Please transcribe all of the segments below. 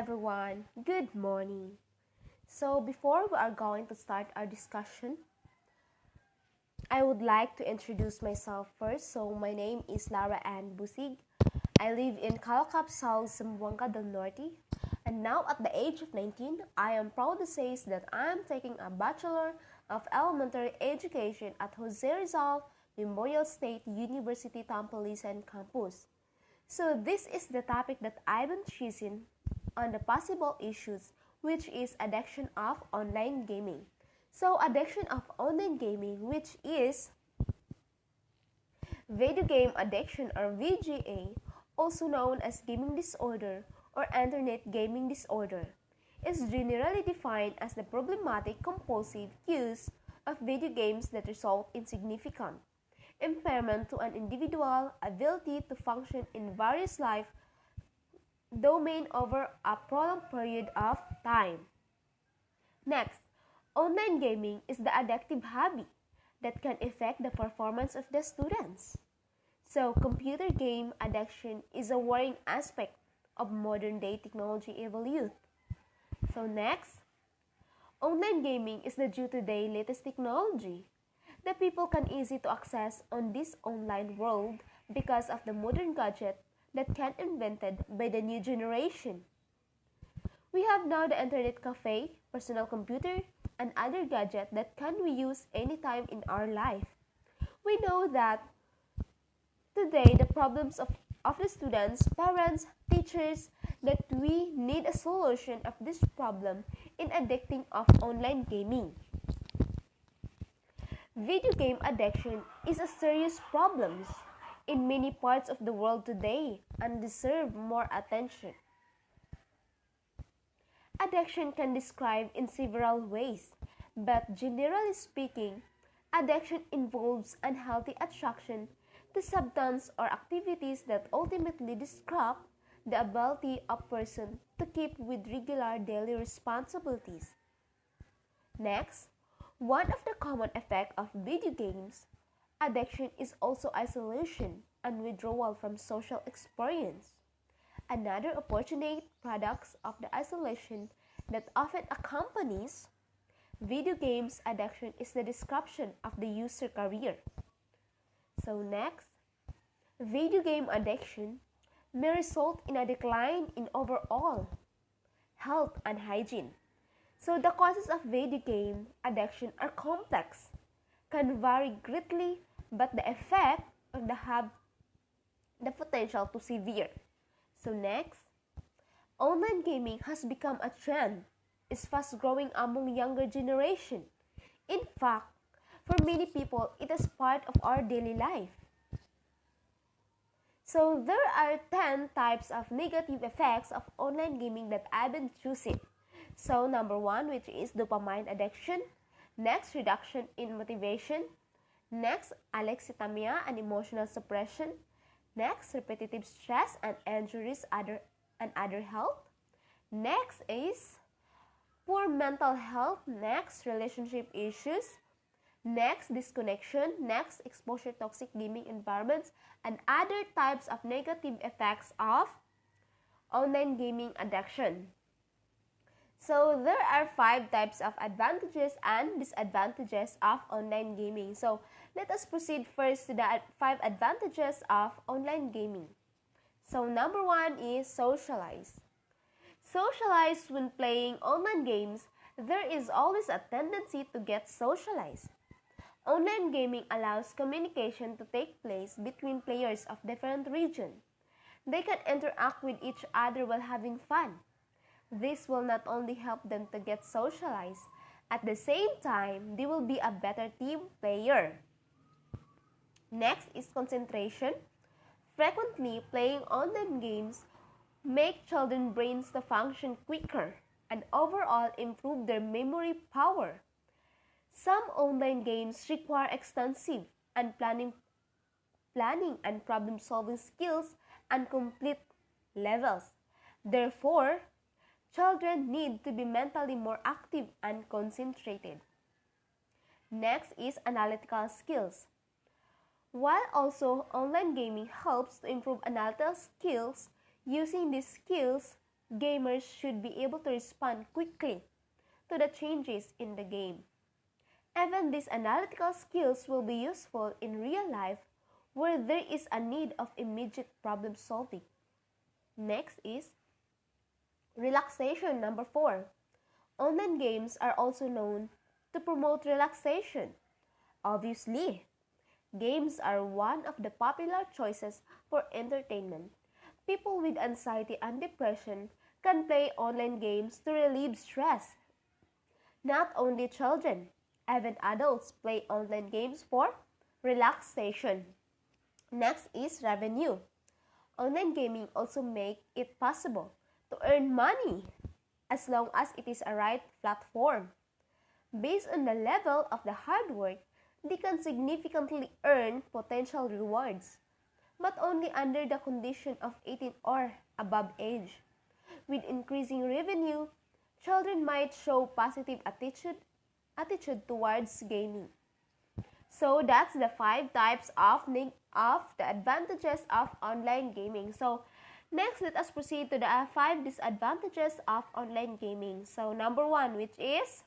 everyone, good morning. So, before we are going to start our discussion, I would like to introduce myself first. So, my name is Lara Ann Busig. I live in Calacap South, Zamboanga del Norte. And now, at the age of 19, I am proud to say that I am taking a Bachelor of Elementary Education at Jose Rizal Memorial State University Tampalisan campus. So, this is the topic that I've been choosing on the possible issues, which is addiction of online gaming. So, addiction of online gaming, which is video game addiction or VGA, also known as gaming disorder or internet gaming disorder, is generally defined as the problematic compulsive use of video games that result in significant impairment to an individual's ability to function in various life domain over a prolonged period of time. Next, online gaming is the addictive hobby that can affect the performance of the students. So, computer game addiction is a worrying aspect of modern day technology evolved. So, next, online gaming is the due to the latest technology that people can easy to access on this online world because of the modern gadget that can invented by the new generation. We have now the internet cafe, personal computer, and other gadget that can we use anytime in our life. We know that today the problems of the students, parents, teachers that we need a solution of this problem in addicting of online gaming. Video game addiction is a serious problem in many parts of the world today and deserve more attention. Addiction can be described in several ways, but generally speaking, addiction involves unhealthy attraction to substance or activities that ultimately disrupt the ability of a person to keep with regular daily responsibilities. Next, one of the common effects of video games addiction is also isolation and withdrawal from social experience. Another opportunity products of the isolation that often accompanies video games addiction is the disruption of the user career. So next, video game addiction may result in a decline in overall health and hygiene. So the causes of video game addiction are complex, can vary greatly, but the effect of the have the potential to severe. So next, online gaming has become a trend, is fast growing among younger generation. In fact, for many people, it is part of our daily life. So there are 10 types of negative effects of online gaming that I've been choosing. So number 1, which is dopamine addiction. Next, reduction in motivation. Next, alexithymia and emotional suppression. Next, repetitive stress and injuries and other health. Next is poor mental health. Next, relationship issues. Next, disconnection. Next, exposure to toxic gaming environments and other types of negative effects of online gaming addiction. So there are 5 types of advantages and disadvantages of online gaming. So let us proceed first to the 5 advantages of online gaming. So number 1 is socialize. Socialize when playing online games, there is always a tendency to get socialized. Online gaming allows communication to take place between players of different regions. They can interact with each other while having fun. This will not only help them to get socialized, at the same time, they will be a better team player. Next is concentration. Frequently, playing online games make children's brains to function quicker and overall improve their memory power. Some online games require extensive and planning and problem-solving skills and complete levels. Therefore, children need to be mentally more active and concentrated. Next is analytical skills. While also online gaming helps to improve analytical skills, using these skills gamers should be able to respond quickly to the changes in the game. Even these analytical skills will be useful in real life where there is a need of immediate problem solving. Next is relaxation. Number 4. Online games are also known to promote relaxation. Obviously, games are one of the popular choices for entertainment. People with anxiety and depression can play online games to relieve stress. Not only children, even adults play online games for relaxation. Next is revenue. Online gaming also make it possible to earn money as long as it is a right platform. Based on the level of the hard work, they can significantly earn potential rewards, but only under the condition of 18 or above age. With increasing revenue, children might show positive attitude towards gaming. So that's the 5 types of the advantages of online gaming. So next, let us proceed to the 5 disadvantages of online gaming. So number 1, which is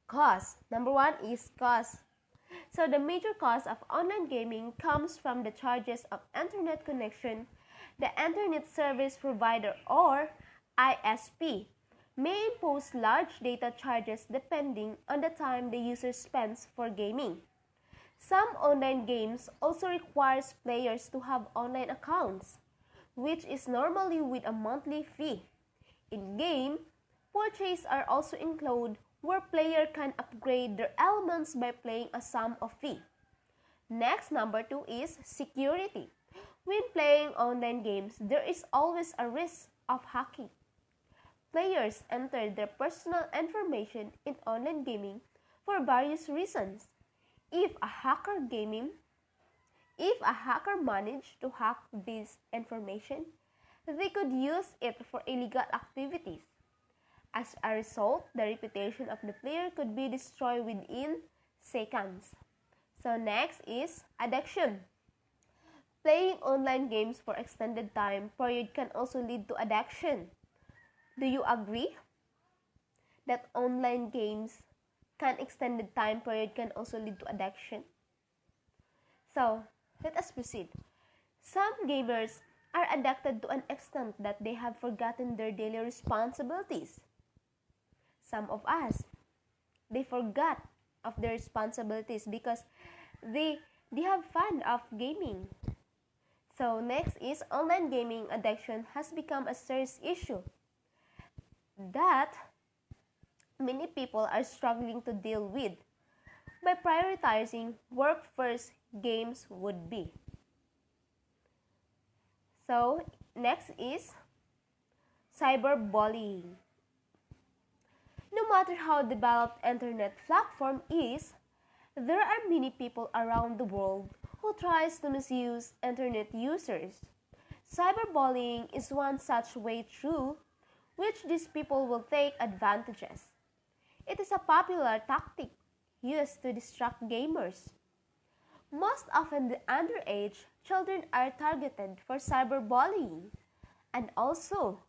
cost. Number 1 is cost. So the major cost of online gaming comes from the charges of internet connection. The internet service provider, or ISP, may impose large data charges depending on the time the user spends for gaming. Some online games also requires players to have online accounts, which is normally with a monthly fee. In-game purchases are also included where player can upgrade their elements by paying a sum of fee. Next, number 2 is security. When playing online games, there is always a risk of hacking. Players enter their personal information in online gaming for various reasons. If a hacker managed to hack this information, they could use it for illegal activities. As a result, the reputation of the player could be destroyed within seconds. So next is addiction. Playing online games for extended time period can also lead to addiction. Do you agree that online games extended time period can also lead to addiction? So, let us proceed. Some gamers are addicted to an extent that they have forgotten their daily responsibilities. Some of us, they forgot of their responsibilities because they have fun of gaming. So next is online gaming addiction has become a serious issue that many people are struggling to deal with. By prioritizing work first, games would be. So next is cyberbullying. No matter how developed internet platform is, there are many people around the world who tries to misuse internet users. Cyberbullying is one such way through which these people will take advantages. It is a popular tactic used to distract gamers. Most often the underage children are targeted for cyberbullying, and also,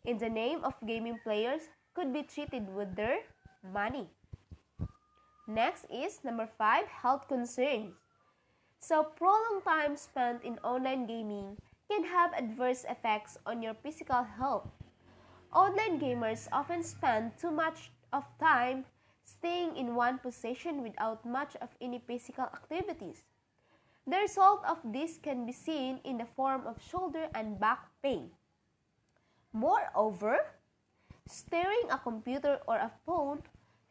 in the name of gaming, players could be cheated with their money. Next is number 5, health concerns. So prolonged time spent in online gaming can have adverse effects on your physical health. Online gamers often spend too much of time staying in one position without much of any physical activities. The result of this can be seen in the form of shoulder and back pain. Moreover, staring a computer or a phone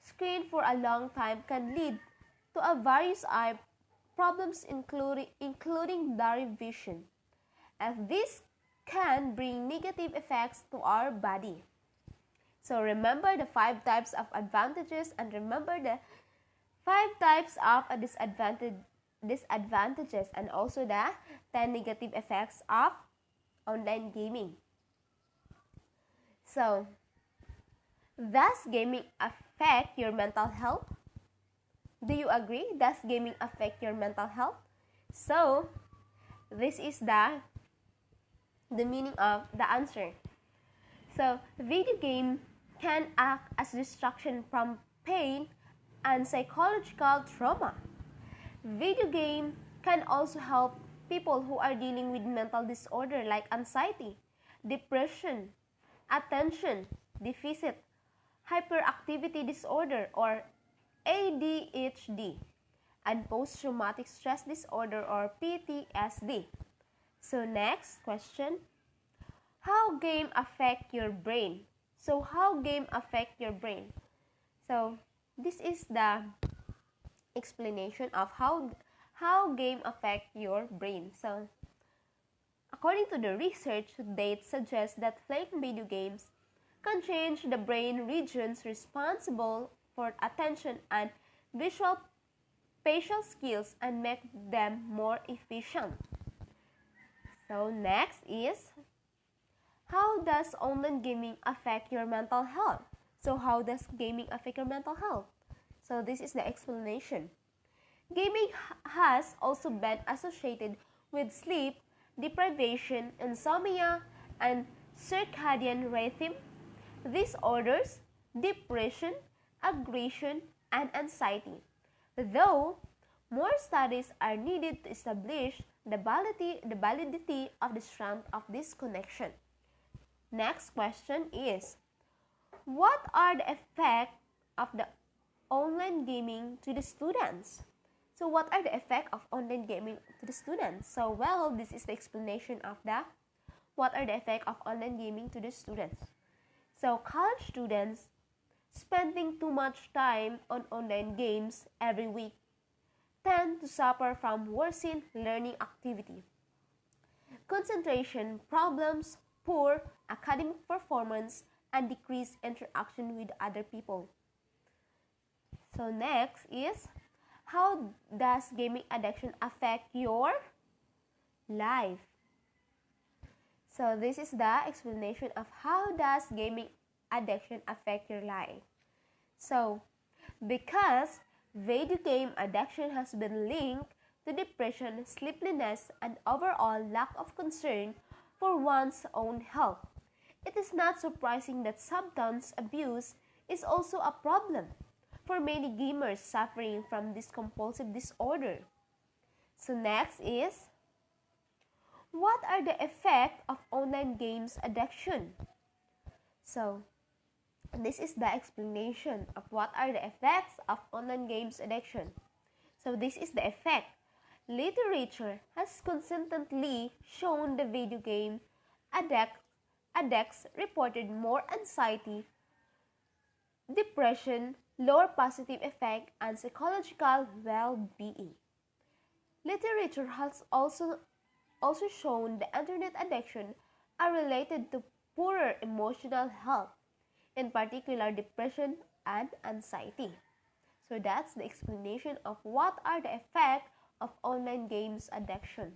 screen for a long time can lead to a various eye problems including blurry vision, as this can bring negative effects to our body. So remember the 5 types of advantages and remember the 5 types of disadvantages and also the 10 negative effects of online gaming. So, does gaming affect your mental health? Do you agree? Does gaming affect your mental health? So, this is the the meaning of the answer. So, video game can act as distraction from pain and psychological trauma. Video game can also help people who are dealing with mental disorder like anxiety, depression, attention deficit, hyperactivity disorder or ADHD, and post-traumatic stress disorder or PTSD. So next question, how game affect your brain? So how game affect your brain? So this is the explanation of how game affect your brain. So according to the research, data suggests that playing video games can change the brain regions responsible for attention and visual spatial skills and make them more efficient. So next is, how does online gaming affect your mental health? So how does gaming affect your mental health? So this is the explanation. Gaming has also been associated with sleep deprivation, insomnia, and circadian rhythm disorders, depression, aggression, and anxiety. Though more studies are needed to establish the validity of the strength of this connection. Next question is, what are the effects of the online gaming to the students? So what are the effects of online gaming to the students? So well, this is the explanation of the what are the effects of online gaming to the students. So college students spending too much time on online games every week tend to suffer from worsened learning activity, concentration problems, poor academic performance, and decreased interaction with other people. So next is, how does gaming addiction affect your life? So this is the explanation of how does gaming addiction affect your life. So because video game addiction has been linked to depression, sleeplessness, and overall lack of concern for one's own health, it is not surprising that substance abuse is also a problem for many gamers suffering from this compulsive disorder. So next is, what are the effects of online games addiction? So this is the explanation of what are the effects of online games addiction. So this is the effect. Literature has consistently shown the video game addicts reported more anxiety, depression, lower positive effect, and psychological well-being. Literature has also shown the internet addiction are related to poorer emotional health, in particular depression and anxiety. So that's the explanation of what are the effects of online games addiction.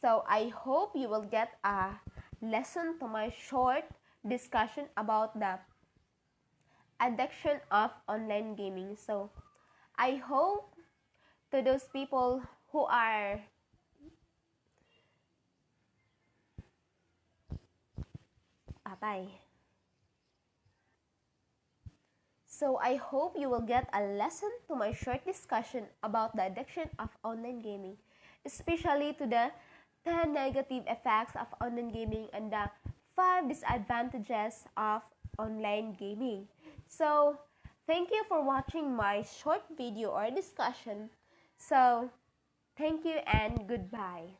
So I hope you will get a lesson to my short discussion about the addiction of online gaming. So I hope to those people who are bye. So I hope you will get a lesson to my short discussion about the addiction of online gaming, especially to the 10 negative effects of online gaming and the 5 disadvantages of online gaming. So thank you for watching my short video or discussion. So thank you and goodbye.